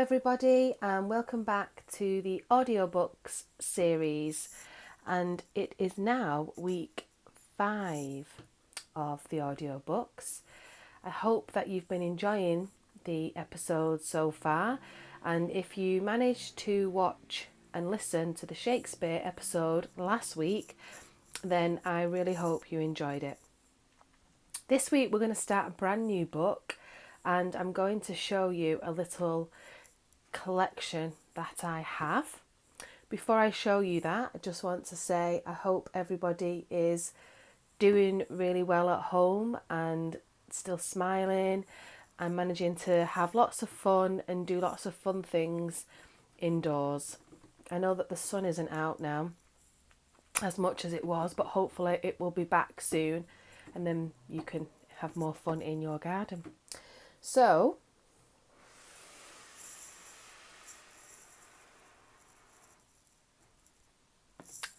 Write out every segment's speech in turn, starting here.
everybody, and welcome back to the audiobooks series. And it is now week 5 of the audiobooks. I hope that you've been enjoying the episodes so far, and if you managed to watch and listen to the Shakespeare episode last week, then I really hope you enjoyed it. This week we're going to start a brand new book, and I'm going to show you a little collection that I have. Before I show you that, I just want to say I hope everybody is doing really well at home and still smiling and managing to have lots of fun and do lots of fun things indoors. I know that the sun isn't out now as much as it was, but hopefully it will be back soon, and then you can have more fun in your garden. So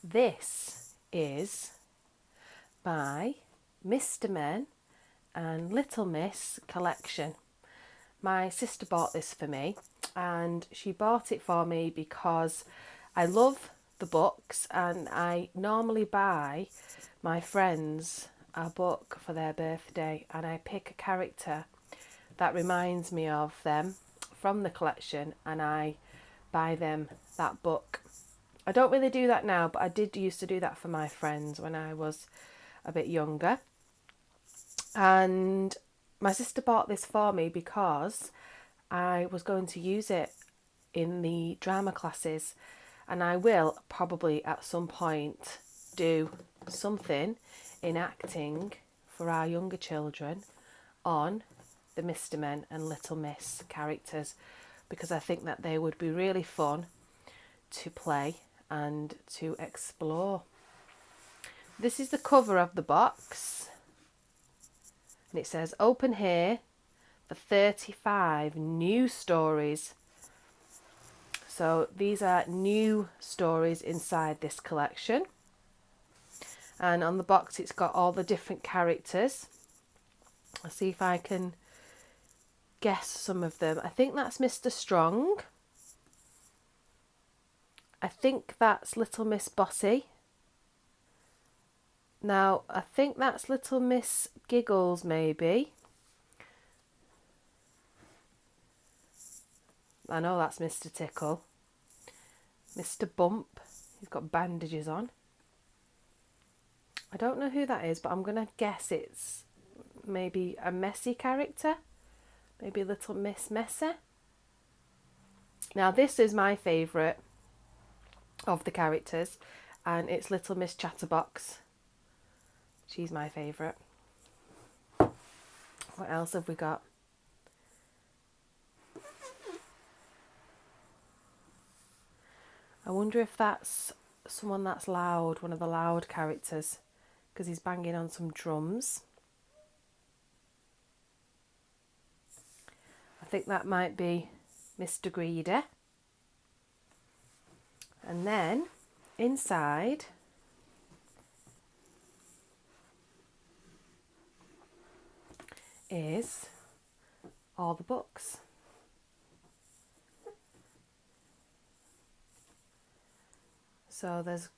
this is by Mr. Men and Little Miss collection. My sister bought this for me, and she bought it for me because I love the books, and I normally buy my friends a book for their birthday, and I pick a character that reminds me of them from the collection and I buy them that book. I don't really do that now, but I did used to do that for my friends when I was a bit younger. And my sister bought this for me because I was going to use it in the drama classes, and I will probably at some point do something in acting for our younger children on the Mr. Men and Little Miss characters, because I think that they would be really fun to play and to explore. This is the cover of the box, and it says open here for 35 new stories. So these are new stories inside this collection, and on the box it's got all the different characters. I'll see if I can guess some of them. I think that's Mr. Strong. I think that's Little Miss Bossy. Now, I think that's Little Miss Giggles, maybe. I know that's Mr. Tickle. Mr. Bump, he's got bandages on. I don't know who that is, but I'm going to guess it's maybe a messy character. Maybe Little Miss Messy. Now, this is my favourite of the characters, and it's Little Miss Chatterbox. She's my favourite. What else have we got? I wonder if that's someone that's loud, one of the loud characters, because he's banging on some drums. I think that might be Mr. Greedy. And then inside is all the books. So there's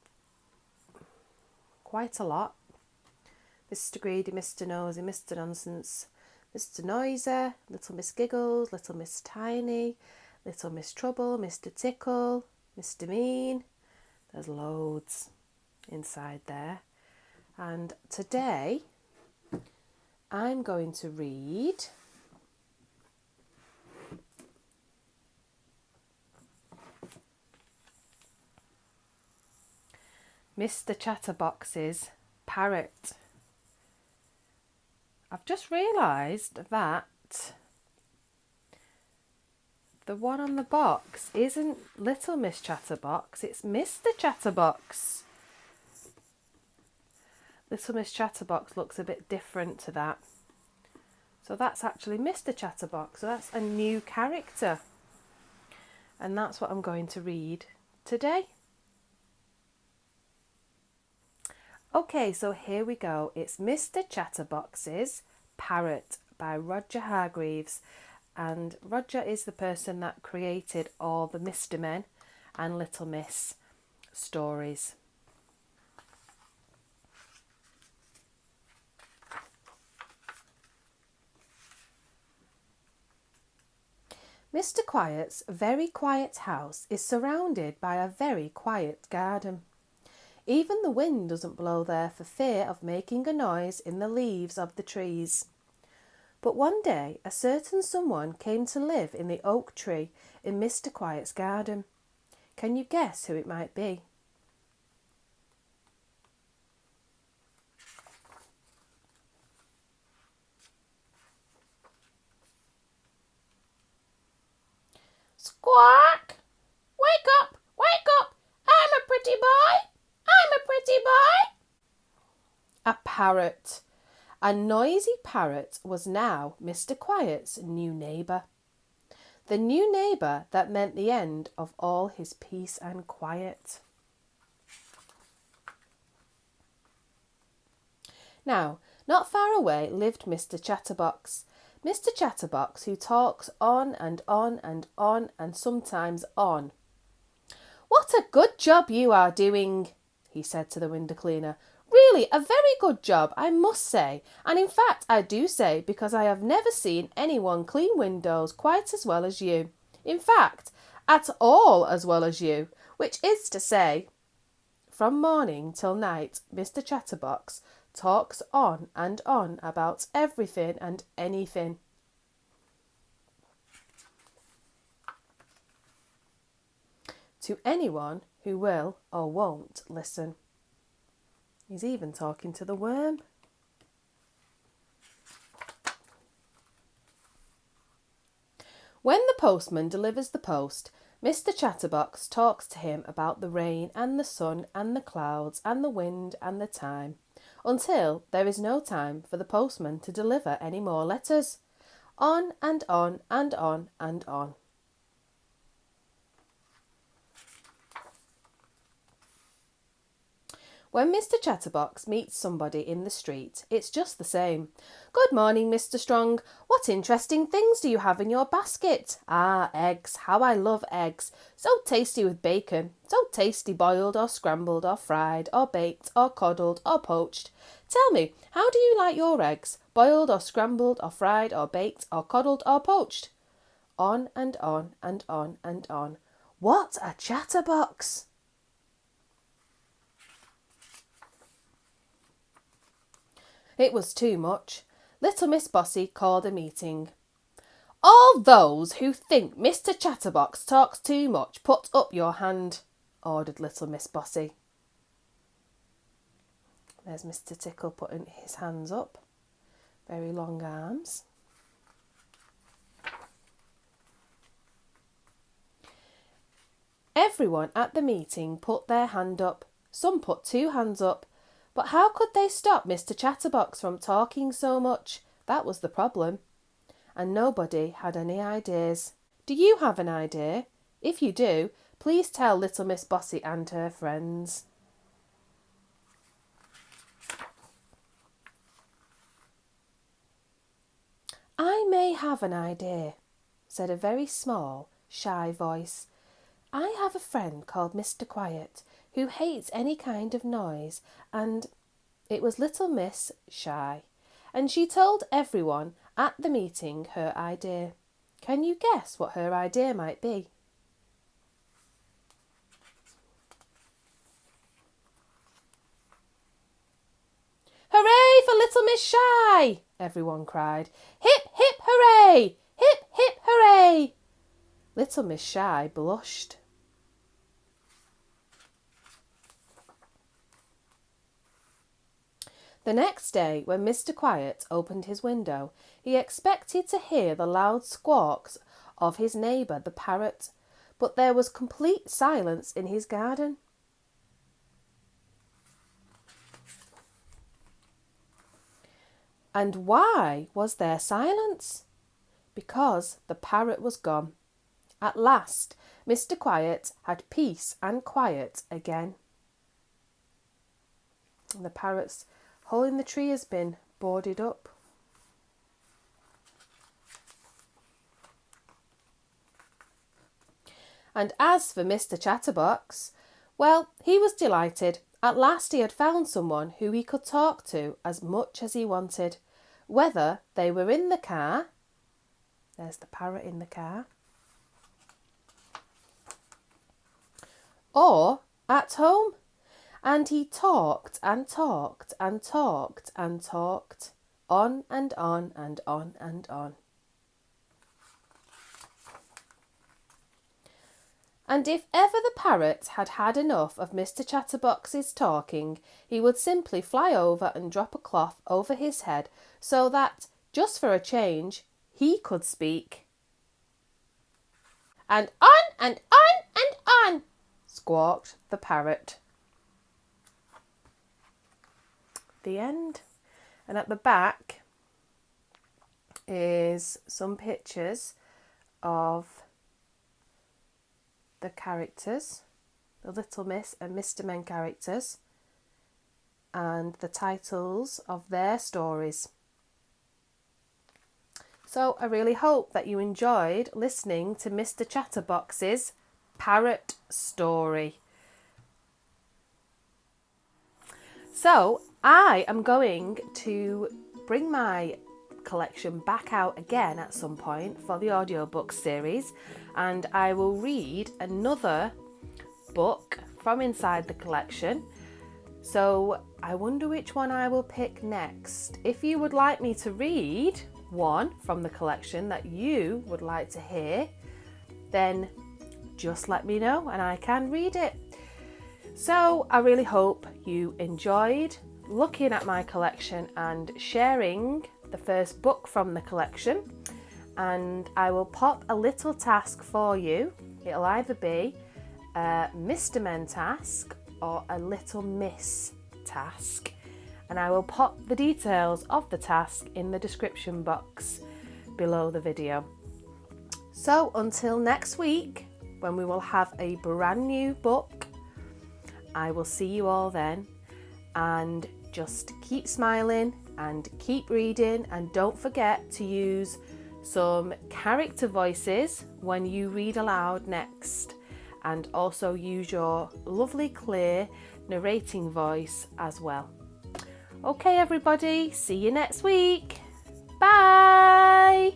quite a lot. Mr. Greedy, Mr. Nosy, Mr. Nonsense, Mr. Noiser, Little Miss Giggles, Little Miss Tiny, Little Miss Trouble, Mr. Tickle, Mr. Mean. There's loads inside there. And today I'm going to read Mr. Chatterbox's Parrot. I've just realised that the one on the box isn't Little Miss Chatterbox, it's Mr. Chatterbox. Little Miss Chatterbox looks a bit different to that. So that's actually Mr. Chatterbox. So that's a new character. And that's what I'm going to read today. Okay, so here we go. It's Mr. Chatterbox's Parrot by Roger Hargreaves. and Roger is the person that created all the Mr. Men and Little Miss stories. Mr. Quiet's very quiet house is surrounded by a very quiet garden. Even the wind doesn't blow there for fear of making a noise in the leaves of the trees. But one day a certain someone came to live in the oak tree in Mr. Quiet's garden. Can you guess who it might be? Squawk! Wake up! Wake up! I'm a pretty boy! I'm a pretty boy! A parrot. A noisy parrot was now Mr. Quiet's new neighbour. The new neighbour that meant the end of all his peace and quiet. Now, not far away lived Mr. Chatterbox. Mr. Chatterbox, who talks on and on and on and sometimes on. "What a good job you are doing," he said to the window cleaner. "Really a very good job, I must say. And in fact I do say, because I have never seen anyone clean windows quite as well as you. In fact, at all as well as you, which is to say." From morning till night Mr. Chatterbox talks on and on about everything and anything. To anyone who will or won't listen. He's even talking to the worm. When the postman delivers the post, Mr. Chatterbox talks to him about the rain and the sun and the clouds and the wind and the time, until there is no time for the postman to deliver any more letters. On and on and on and on. When Mr. Chatterbox meets somebody in the street, it's just the same. "Good morning, Mr. Strong. What interesting things do you have in your basket?" "Ah, eggs. How I love eggs. So tasty with bacon. So tasty boiled or scrambled or fried or baked or coddled or poached. Tell me, how do you like your eggs? Boiled or scrambled or fried or baked or coddled or poached?" On and on and on and on. What a chatterbox! It was too much. Little Miss Bossy called a meeting. "All those who think Mr. Chatterbox talks too much, put up your hand," ordered Little Miss Bossy. There's Mr. Tickle putting his hands up. Very long arms. Everyone at the meeting put their hand up. Some put two hands up. But how could they stop Mr. Chatterbox from talking so much? That was the problem. And nobody had any ideas. Do you have an idea? If you do, please tell Little Miss Bossy and her friends. "I may have an idea," said a very small, shy voice. "I have a friend called Mr. Quiet, who hates any kind of noise, and—" It was Little Miss Shy, and she told everyone at the meeting her idea. Can you guess what her idea might be? "Hooray for Little Miss Shy!" everyone cried. "Hip, hip, hooray! Hip, hip, hooray!" Little Miss Shy blushed. The next day, when Mr. Quiet opened his window, he expected to hear the loud squawks of his neighbour, the parrot, but there was complete silence in his garden. And why was there silence? Because the parrot was gone. At last, Mr. Quiet had peace and quiet again. And the parrot's hole in the tree has been boarded up. And as for Mr. Chatterbox, well, he was delighted. At last he had found someone who he could talk to as much as he wanted, whether they were in the car, there's the parrot in the car, or at home. And he talked and talked and talked and talked, on and on and on and on. And if ever the parrot had had enough of Mr. Chatterbox's talking, he would simply fly over and drop a cloth over his head so that, just for a change, he could speak. And on and on and on, squawked the parrot. The end. And at the back is some pictures of the characters, the Little Miss and Mr. Men characters, and the titles of their stories. So I really hope that you enjoyed listening to Mr. Chatterbox's parrot story. So I am going to bring my collection back out again at some point for the audiobook series, and I will read another book from inside the collection. So I wonder which one I will pick next. If you would like me to read one from the collection that you would like to hear, then just let me know and I can read it. So I really hope you enjoyed looking at my collection and sharing the first book from the collection, and I will pop a little task for you. It'll either be a Mr. Men task or a Little Miss task, and I will pop the details of the task in the description box below the video. So until next week, when we will have a brand new book, I will see you all then, and just keep smiling and keep reading, and don't forget to use some character voices when you read aloud next, and also use your lovely clear narrating voice as well. Okay everybody, see you next week. Bye!